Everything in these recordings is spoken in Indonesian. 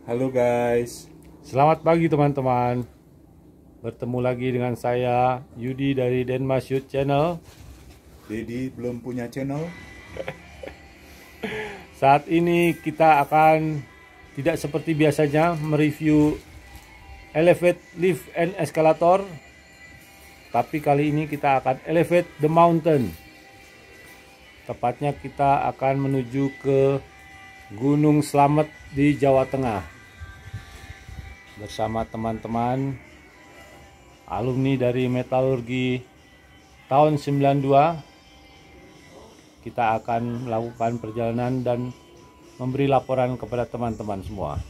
Halo guys. Selamat pagi teman-teman. Bertemu lagi dengan saya Yudi dari Denmas Youth Channel. Dedi belum punya channel. Saat ini kita akan tidak seperti biasanya mereview elevate lift and escalator, tapi kali ini kita akan elevate the mountain. Tepatnya kita akan menuju ke Gunung Slamet di Jawa Tengah bersama teman-teman alumni dari metalurgi tahun 92. Kita akan melakukan perjalanan dan memberi laporan kepada teman-teman semua.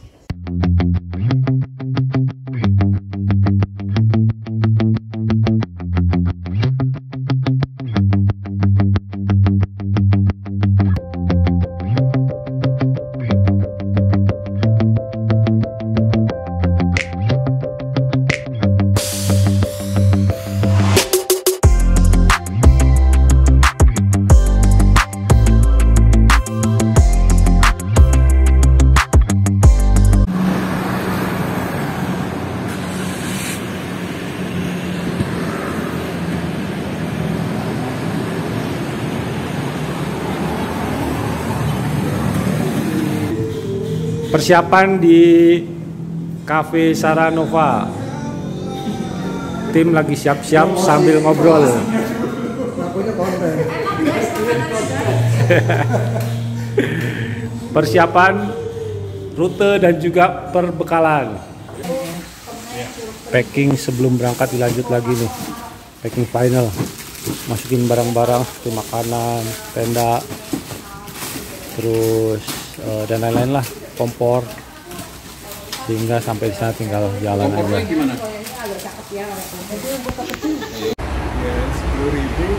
Persiapan di Cafe Saranova. Tim lagi siap-siap sambil ngobrol. Persiapan rute dan juga perbekalan. Packing sebelum berangkat dilanjut lagi nih. Packing final. Masukin barang-barang seperti makanan, tenda, terus dan lain-lain lah, kompor, sehingga sampai di sana tinggal jalan aja. Gimana?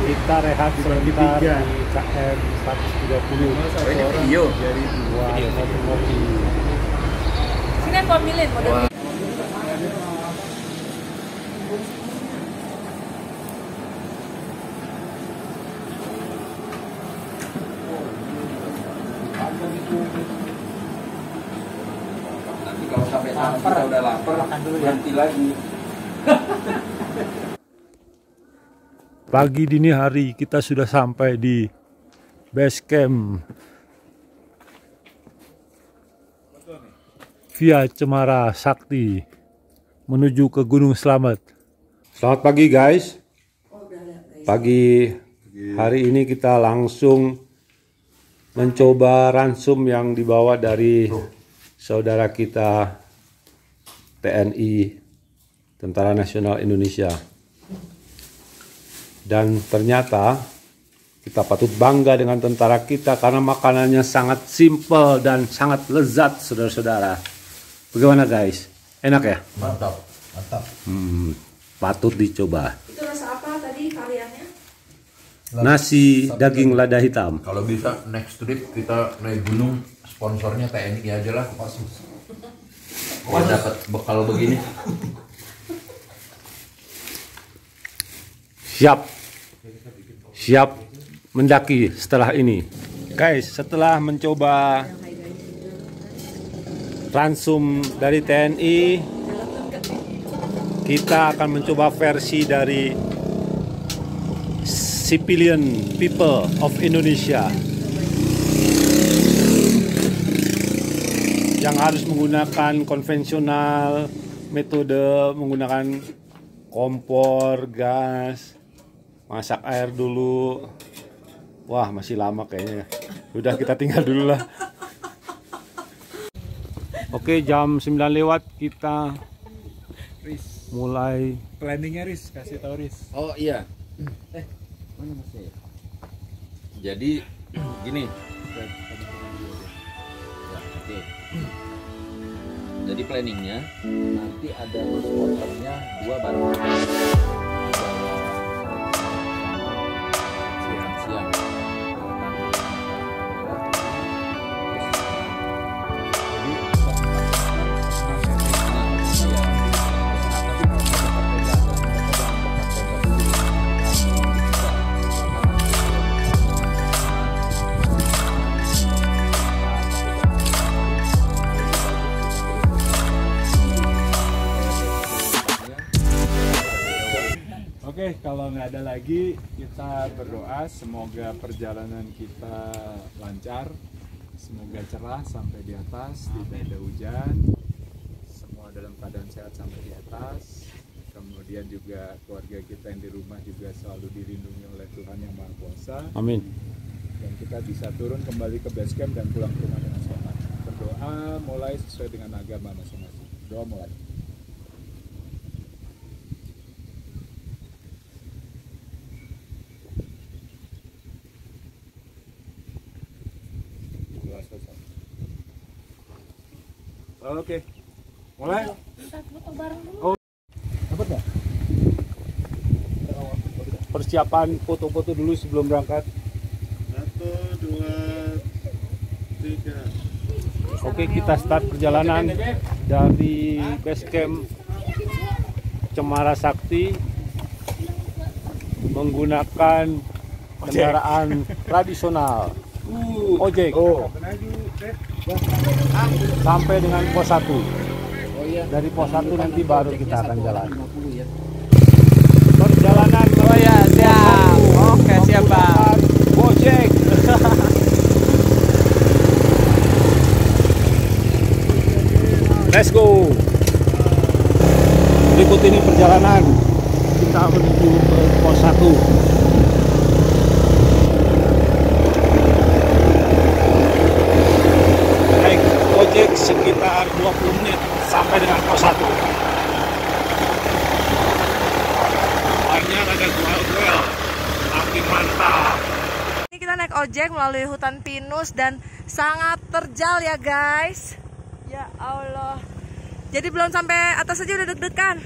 Kita rehat sebentar di KM 130. Video. Dari dua ngopi. Sini pemilih model. Nanti kalau sampai sana kita udah lapar, berhenti lagi. Pagi dini hari kita sudah sampai di base camp via Cemara Sakti menuju ke Gunung Slamet. Selamat pagi guys. Pagi hari ini kita langsung mencoba ransum yang dibawa dari saudara kita TNI, Tentara Nasional Indonesia. Dan ternyata kita patut bangga dengan tentara kita karena makanannya sangat simpel dan sangat lezat, saudara-saudara. Bagaimana guys? Enak ya? Mantap, mantap. Patut dicoba. Itu rasa apa tadi variannya? Nasi daging lada hitam. Kalau bisa next trip kita naik gunung, sponsornya TNI aja lah. Biar dapat bekal begini. Siap mendaki setelah ini. Guys, setelah mencoba ransum dari TNI, kita akan mencoba versi dari Civilian People of Indonesia yang harus menggunakan konvensional, metode menggunakan kompor, gas, masak air dulu. Wah, masih lama kayaknya. Udah, kita tinggal dulu lah. Oke, jam 9 lewat kita mulai Planningnya Riz, kasih tau Riz. Oh iya. Mana masih? Jadi gini. Ya, oke. Jadi planningnya nanti ada sponsornya 2 barang. Siang. Oke, kalau nggak ada lagi, kita berdoa semoga perjalanan kita lancar, semoga cerah sampai di atas, tidak ada hujan, semua dalam keadaan sehat sampai di atas. Kemudian juga keluarga kita yang di rumah juga selalu dilindungi oleh Tuhan Yang Maha Kuasa. Amin. Dan kita bisa turun kembali ke base camp dan pulang ke rumah dengan selamat. Berdoa mulai sesuai dengan agama masing-masing. Doa mulai. Oke, mulai. Foto bareng dulu. Oh, dapat nggak? Persiapan foto-foto dulu sebelum berangkat. 1, 2, 3. Oke, kita start perjalanan dari base camp Cemara Sakti menggunakan kendaraan tradisional ojek sampai dengan pos 1. Dari pos 1 nanti baru kita akan jalan. Perjalanan Siap. Oke, siap, Bang. Gojek. Let's go. Berikut ini perjalanan kita menuju ke pos 1. Naik ojek sekitar 20 menit sampai dengan pos 1. Banyak ada duel, tapi mantap. Ini kita naik ojek melalui hutan pinus dan sangat terjal ya guys. Ya Allah. Jadi belum sampai atas aja udah deg-degan.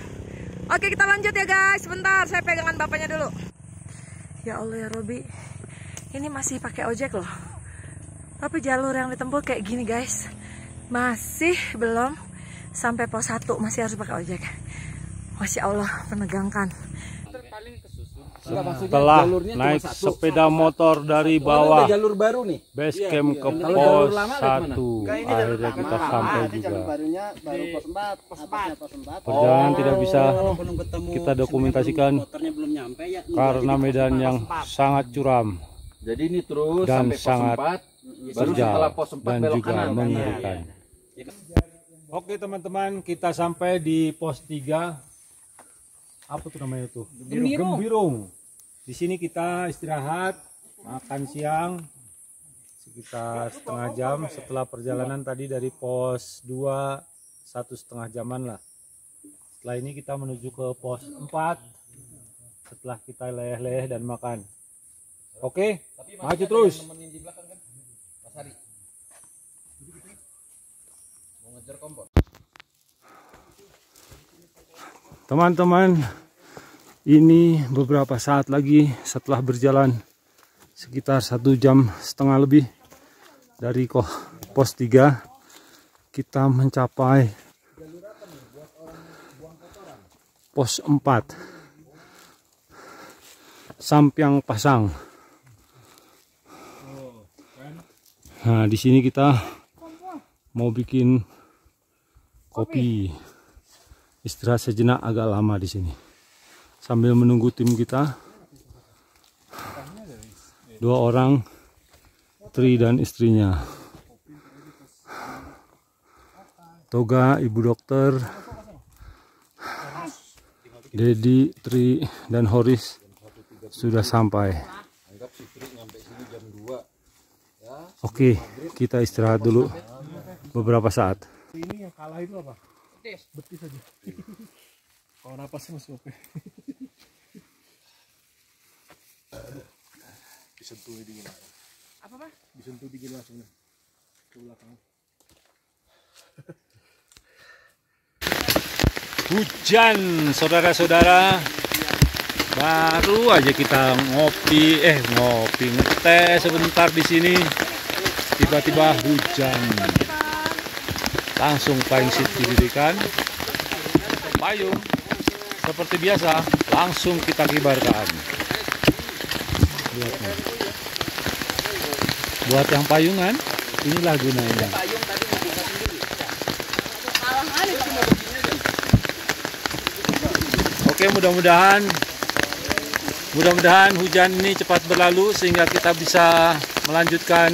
Oke, kita lanjut ya guys. Sebentar, saya pegangan bapaknya dulu. Ya Allah ya Robi. Ini masih pakai ojek loh. Tapi jalur yang ditempuh kayak gini guys. Masih belum sampai pos 1, masih harus pakai ojek. Masya Allah, menegangkan. Setelah naik sepeda motor dari bawah Jalur baru nih. base camp ke pos 1, akhirnya kita sampai juga. Baru pos 4, atasnya pos 4. Perjalanan tidak bisa Belum ketemu, kita dokumentasikan motornya belum nyampe ya. karena medan yang sangat curam Jadi ini terus dan sampai pos sangat 4, baru setelah terjal pos 4 dan belok juga kanan. mengerikan. Oke teman-teman, kita sampai di pos 3. Apa tuh namanya tuh? Gembirung. Di sini kita istirahat, makan siang sekitar setengah jam setelah perjalanan tadi dari pos 2, 1,5 jaman lah. Setelah ini kita menuju ke pos 4 setelah kita leleh-leleh dan makan. Oke, maju terus. Teman-teman, ini beberapa saat lagi setelah berjalan sekitar 1,5 jam lebih dari pos 3, kita mencapai pos 4 Sampiang Pasang. Nah, di sini kita mau bikin kopi, istirahat sejenak, agak lama di sini sambil menunggu tim kita, 2 orang, Tri dan istrinya, Toga, ibu dokter, Dedi, Tri dan Horis sudah sampai. Oke, kita istirahat dulu beberapa saat. Ini yang kalah itu apa? Betis aja. Kalau napasnya masih oke. Disentuh dingin. Apa Pak? Disentuh dingin langsung ke belakang. Hujan, saudara-saudara. Baru aja kita ngopi, ngeteh sebentar di sini. Tiba-tiba hujan. Langsung flying seat didirikan. Payung seperti biasa langsung kita kibarkan. Lihat nih. Buat yang payungan, inilah gunanya. Oke, mudah-mudahan Mudah-mudahan hujan ini cepat berlalu sehingga kita bisa melanjutkan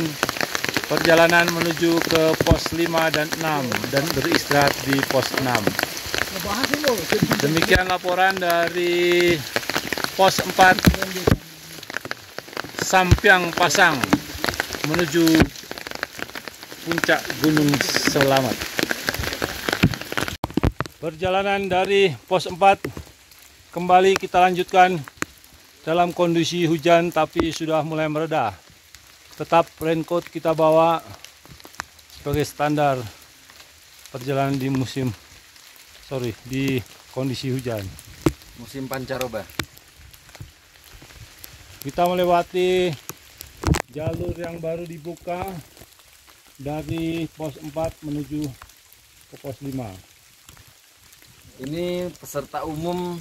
perjalanan menuju ke pos 5 dan 6 dan beristirahat di pos 6. Demikian laporan dari pos 4 Sampiang Pasang menuju puncak Gunung Selamat. Perjalanan dari pos 4 kembali kita lanjutkan dalam kondisi hujan tapi sudah mulai mereda. Tetap raincoat kita bawa sebagai standar perjalanan di di kondisi hujan. Musim pancaroba. Kita melewati jalur yang baru dibuka dari pos 4 menuju ke pos 5. Ini peserta umum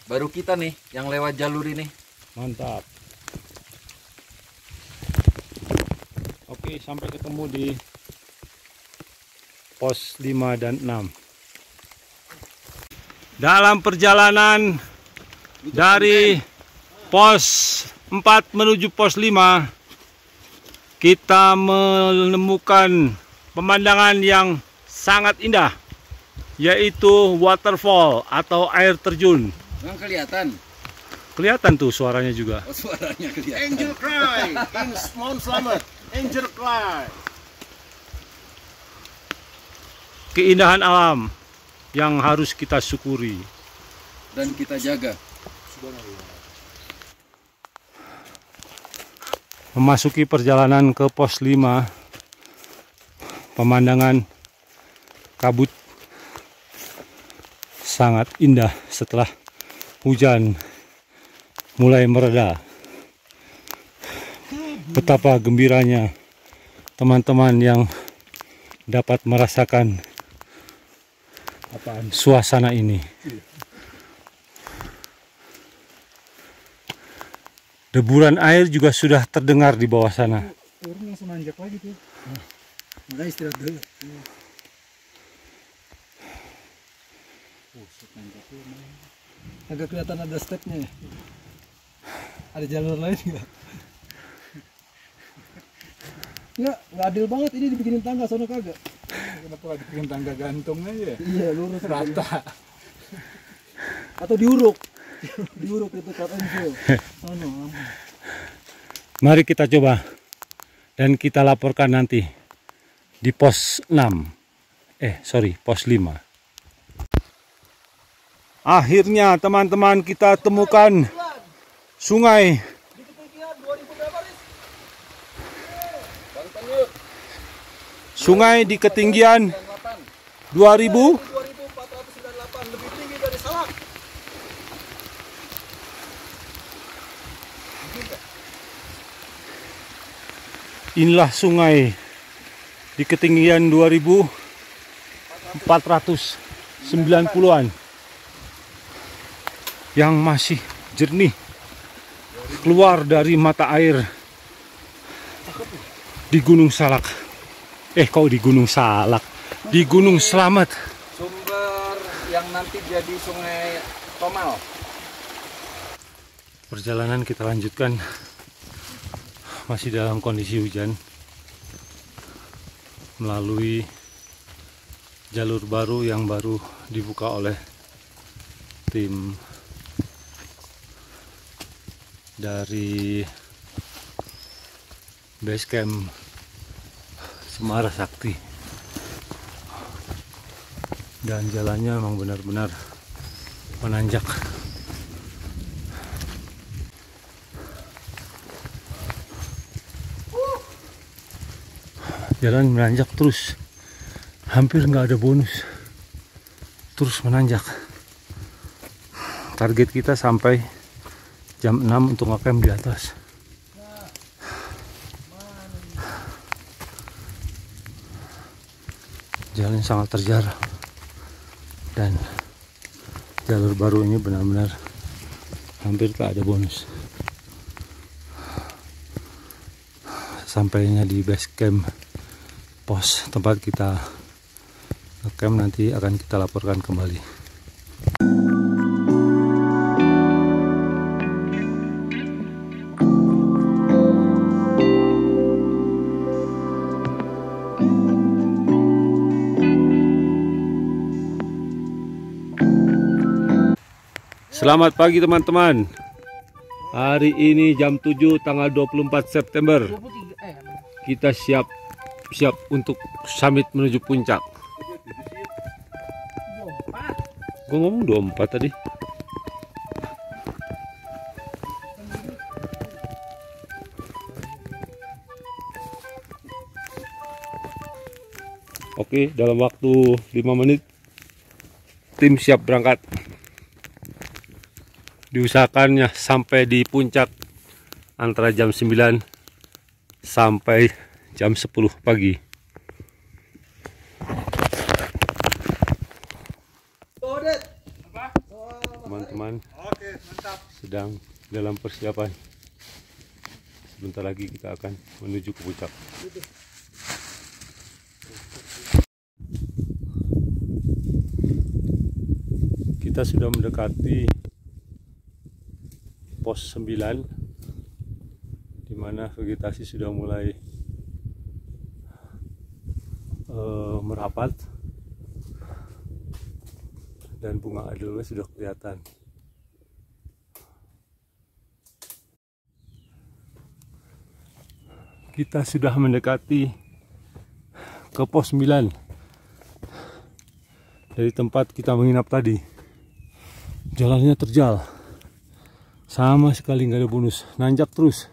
baru kita nih yang lewat jalur ini. Mantap. Oke, sampai ketemu di pos 5 dan 6. Dalam perjalanan dari pos 4 menuju pos 5, kita menemukan pemandangan yang sangat indah, yaitu waterfall atau air terjun. Yang kelihatan. Kelihatan tuh suaranya juga. Oh, suaranya kelihatan. Angel Cry in Mount Selamat. Angel Cry. Keindahan alam yang harus kita syukuri Dan kita jaga. Memasuki perjalanan ke pos 5, pemandangan kabut sangat indah setelah hujan mulai mereda. Betapa gembiranya teman-teman yang dapat merasakan suasana ini. Deburan air juga sudah terdengar di bawah sana. Turun langsung nanjak lagi tuh. Udah istirahat dulu. Agak kelihatan ada stepnya. Ada jalur lain nggak? Nggak adil banget ini dibikinin tangga, sono kagak. Kenapa nggak dibikin tangga gantung aja? Iya, lurus Rata. atau diuruk. Diuruk itu katanya. Sono. Mari kita coba dan kita laporkan nanti di pos 6. Pos 5. Akhirnya teman-teman kita temukan sungai. Sungai di ketinggian 2498, lebih tinggi dari Salak. Inilah sungai di ketinggian 2490-an yang masih jernih keluar dari mata air di Gunung Salak. Di Gunung Salak, di Gunung Selamat. Sumber yang nanti jadi Sungai Tomal. Perjalanan kita lanjutkan masih dalam kondisi hujan melalui jalur baru yang baru dibuka oleh tim dari Basecamp Semarang Sakti, dan jalannya memang benar-benar menanjak. Jalan menanjak terus, hampir nggak ada bonus, terus menanjak. Target kita sampai jam 6 untuk ngecamp di atas. Jalan sangat terjal dan jalur baru ini benar-benar hampir tak ada bonus. Sampainya di base camp pos tempat kita ngecamp, nanti akan kita laporkan kembali. Selamat pagi teman-teman. Hari ini jam 7 tanggal 24 September. Kita siap untuk summit menuju puncak. Gue ngomong 24 tadi. Oke, dalam waktu 5 menit tim siap berangkat. Diusahakannya sampai di puncak antara jam 9 sampai jam 10 pagi. Teman-teman sedang dalam persiapan. Sebentar lagi kita akan menuju ke puncak. Kita sudah mendekati pos 9, di mana vegetasi sudah mulai merapat dan bunga adelwe sudah kelihatan. Kita sudah mendekati ke pos 9 dari tempat kita menginap tadi. Jalannya terjal, sama sekali nggak ada bonus, nanjak terus.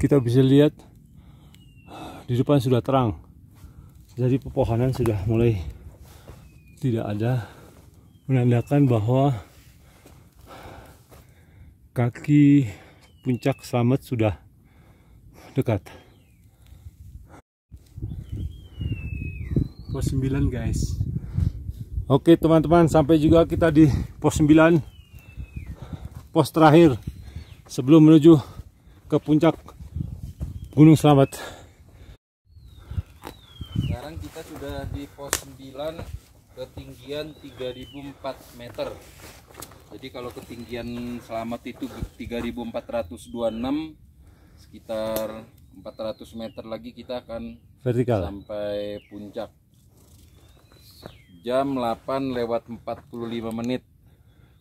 Kita bisa lihat di depan sudah terang, jadi pepohonan sudah mulai tidak ada, menandakan bahwa kaki puncak Slamet sudah dekat. Pos 9 guys. Oke teman-teman, sampai juga kita di pos 9, pos terakhir sebelum menuju ke puncak Gunung Slamet. Sekarang kita sudah di pos 9, ketinggian 3004 meter. Jadi kalau ketinggian Slamet itu 3426, sekitar 400 meter lagi kita akan Vertikal sampai puncak. Jam 8:45 menit.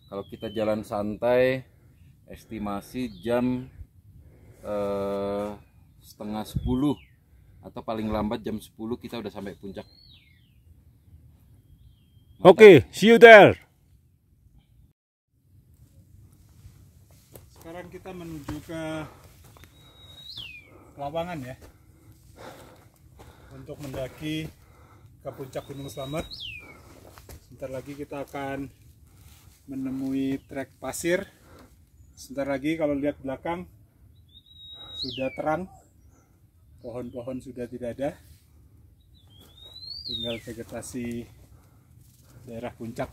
Kalau kita jalan santai, estimasi jam setengah 10 atau paling lambat jam 10 kita udah sampai puncak. Oke, see you there. Sekarang kita menuju ke Lawangan ya, untuk mendaki ke puncak Gunung Slamet. Sebentar lagi kita akan menemui trek pasir. Sebentar lagi kalau lihat belakang sudah terang, pohon-pohon sudah tidak ada, tinggal vegetasi daerah puncak.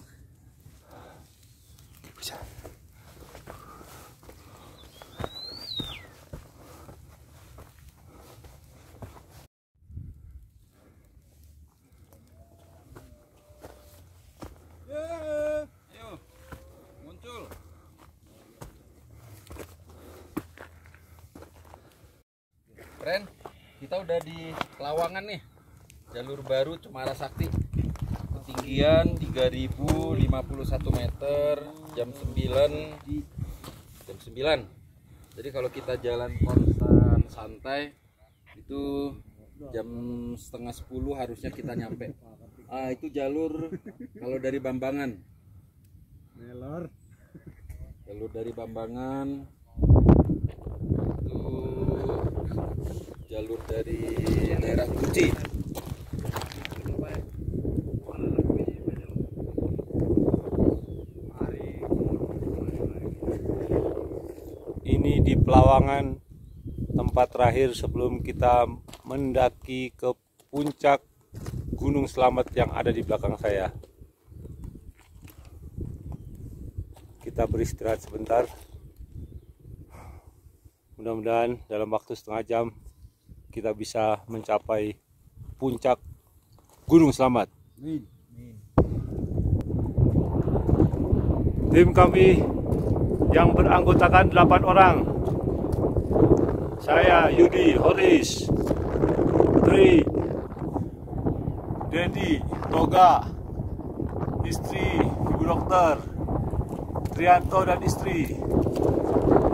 Friend, kita udah di Lawangan nih, jalur baru Cemara Sakti, ketinggian 3051 meter, jam 9. Jadi kalau kita jalan konstan santai itu jam setengah 10 harusnya kita nyampe. Itu jalur kalau dari Bambangan. Jalur dari Bambangan itu jalur dari daerah Guci. Ini di Pelawangan, tempat terakhir sebelum kita mendaki ke puncak Gunung Slamet yang ada di belakang saya. Kita beristirahat sebentar. Mudah-mudahan dalam waktu setengah jam kita bisa mencapai puncak Gunung Slamet. Tim kami yang beranggotakan 8 orang. Saya Yudi, Horis, Tri, Dedi, Toga, istri, ibu dokter, Trianto dan istri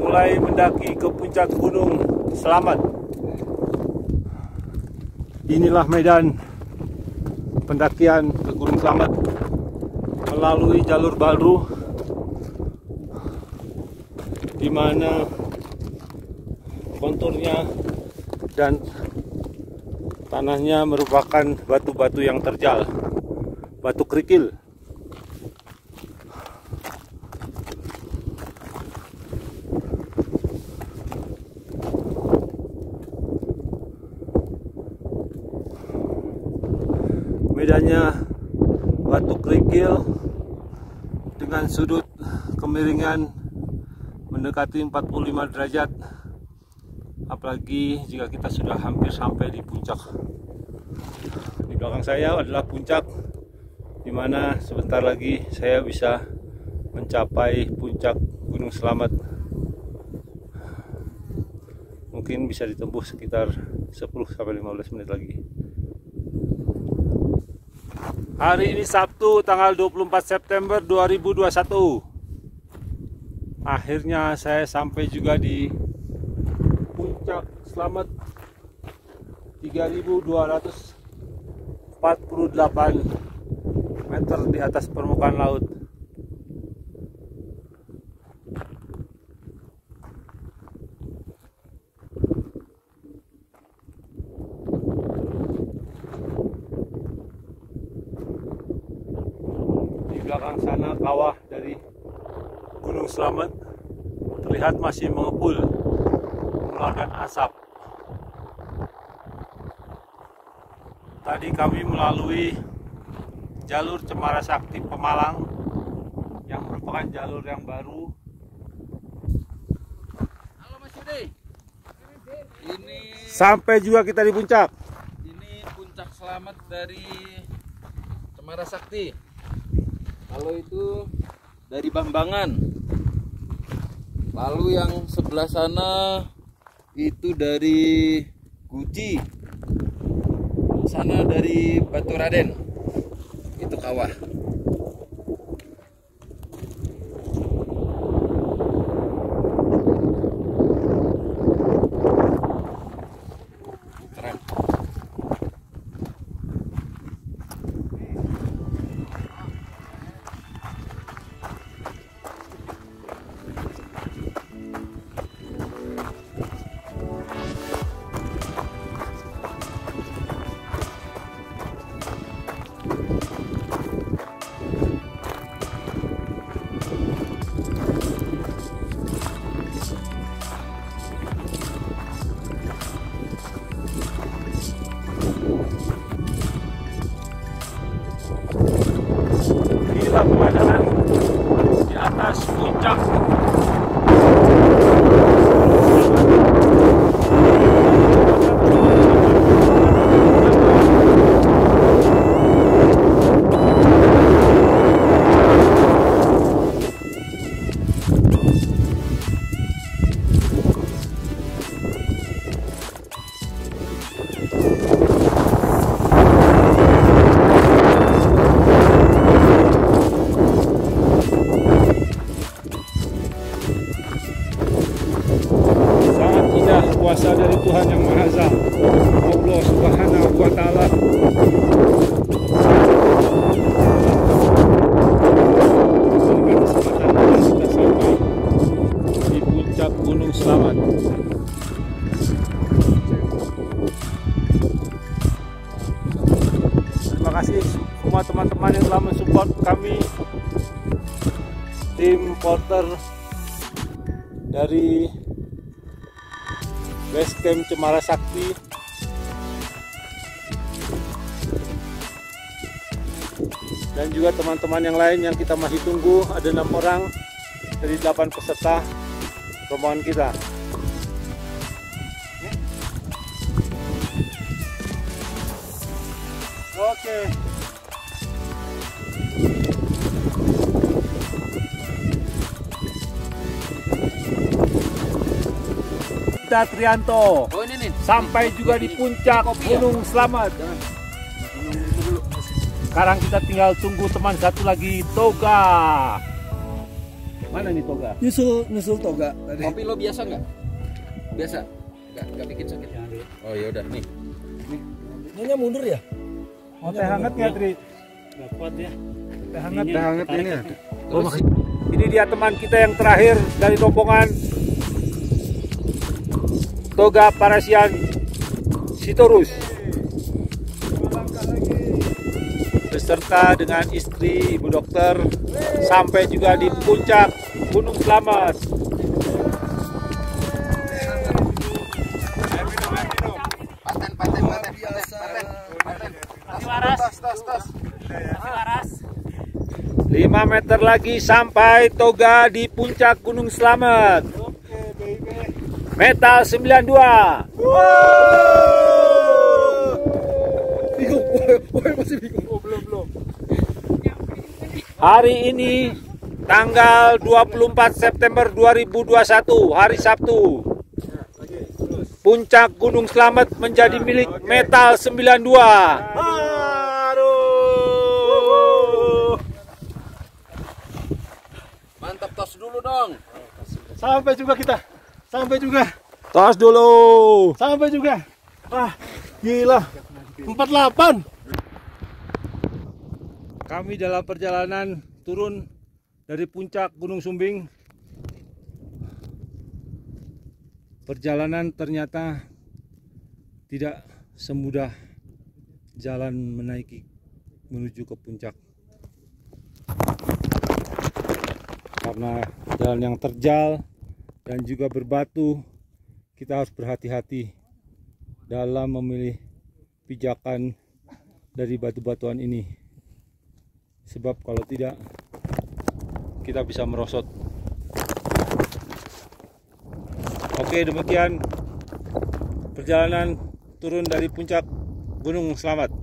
mulai mendaki ke puncak Gunung Selamat. Inilah medan pendakian ke Gunung Selamat melalui jalur baru di mana konturnya dan tanahnya merupakan batu-batu yang terjal, batu kerikil. Medannya batu kerikil dengan sudut kemiringan mendekati 45 derajat, apalagi jika kita sudah hampir sampai di puncak. Di belakang saya adalah puncak, di mana sebentar lagi saya bisa mencapai puncak Gunung Selamat. Mungkin bisa ditembus sekitar 10-15 menit lagi. Hari ini Sabtu tanggal 24 September 2021. Akhirnya saya sampai juga di puncak Selamat 3248 meter di atas permukaan laut. Di belakang sana kawah dari Gunung Selamat terlihat masih mengepul, mengeluarkan asap. Tadi kami melalui jalur Cemara Sakti Pemalang yang merupakan jalur yang baru. Halo Mas Yudi. Ini Sampai juga kita di puncak. ini puncak Selamat dari Cemara Sakti. Kalau itu dari Bambangan. Lalu yang sebelah sana itu dari Guci. Yang sana dari Batu Raden. Itu kawah. Keren. Inilah pemandangan di atas puncak. Sangat indah kuasa dari Tuhan Yang Maha Esa, Allah Subhanahu wa Ta'ala. Dengan kesempatan ini kita sampai di puncak Gunung Selamat. Terima kasih semua teman-teman yang telah mensupport kami, tim porter dari Base Camp Cemara Sakti. Dan juga teman-teman yang lain yang kita masih tunggu, ada 6 orang dari 8 peserta rombongan kita. Oke. Kita Trianto Oh ini nih. sampai juga di puncak Gunung Selamat. Sekarang kita tinggal tunggu teman satu lagi, Toga. Mana nih toga? Nyusul toga tadi. Kopi lo biasa nggak? Biasa? Nggak bikin sakit? Oh ya udah nih. Nyonya mundur ya? Mau teh hangat nggak, Tri? Nggak kuat ya. Teh hangat ini. Oh, ini dia teman kita yang terakhir dari rombongan Toga Parasian Sitorus, beserta dengan istri Ibu Dokter sampai juga di puncak Gunung Slamet. Paten. Tas. 5 meter lagi sampai Toga di puncak Gunung Slamet. Metal 92. Belum. Hari ini tanggal 24 September 2021, hari Sabtu. Puncak Gunung Slamet menjadi milik Metal 92. Mantap, tos dulu dong. Sampai juga kita. Tos dulu. Sampai juga. Wah, gila. 48. Kami dalam perjalanan turun dari puncak Gunung Sumbing. Perjalanan ternyata tidak semudah jalan menuju ke puncak. Karena jalan yang terjal dan juga berbatu, kita harus berhati-hati dalam memilih pijakan dari batu-batuan ini. Sebab kalau tidak, kita bisa merosot. Oke, demikian perjalanan turun dari puncak Gunung Slamet.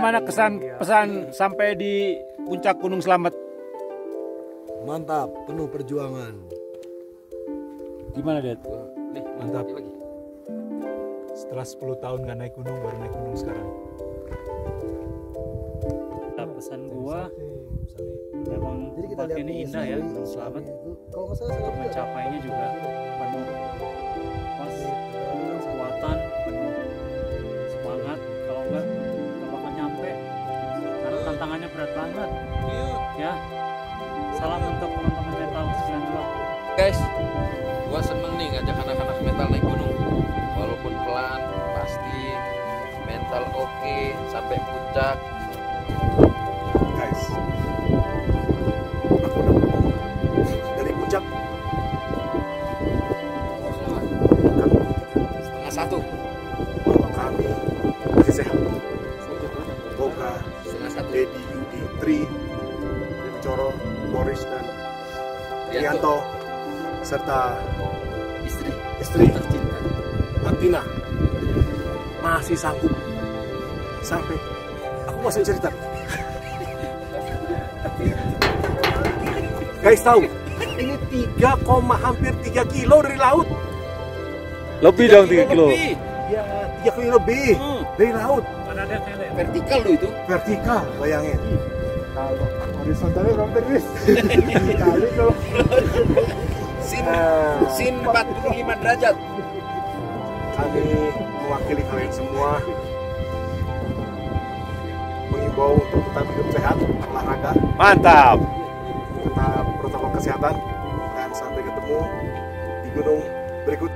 Mana pesan sampai di puncak Gunung Slamet? Mantap, penuh perjuangan. Gimana, Det? Nih, Mantap. lagi. Setelah 10 tahun nggak naik gunung, baru naik gunung sekarang. Nah, pesan gua memang tempatnya ini indah ya, Gunung Slamet. Kalau nggak salah Mencapainya juga penuh kekuatan, penuh semangat. Kalau enggak, nggak bakal nyampe. Karena tantangannya berat banget. Ya, salam untuk teman-teman Metal 92. Guys, gua seneng nih ngajak anak-anak metal naik gunung. Walaupun pelan, pasti mental oke sampai puncak. Guys, aku dari puncak Setengah satu. bahwa kami masih sehat. Boga, Setengah satu. Dedi, Yudi, Tri, Coro, Boris dan Rianto serta istri Martina masih sanggup sampai aku masih cerita. Guys tahu ini 3, hampir 3 kilo dari laut. Lebih dong 3 kilo. Ya 3 kilo lebih dari laut. Vertikal lo itu. Vertikal, bayangin. Kalau horizontalnya berapa tadi? Kali kalau Sin 45 derajat. Kami mewakili kalian semua mengimbau untuk tetap hidup sehat, olahraga, Mantap. tetap protokol kesehatan, dan sampai ketemu di gunung berikut.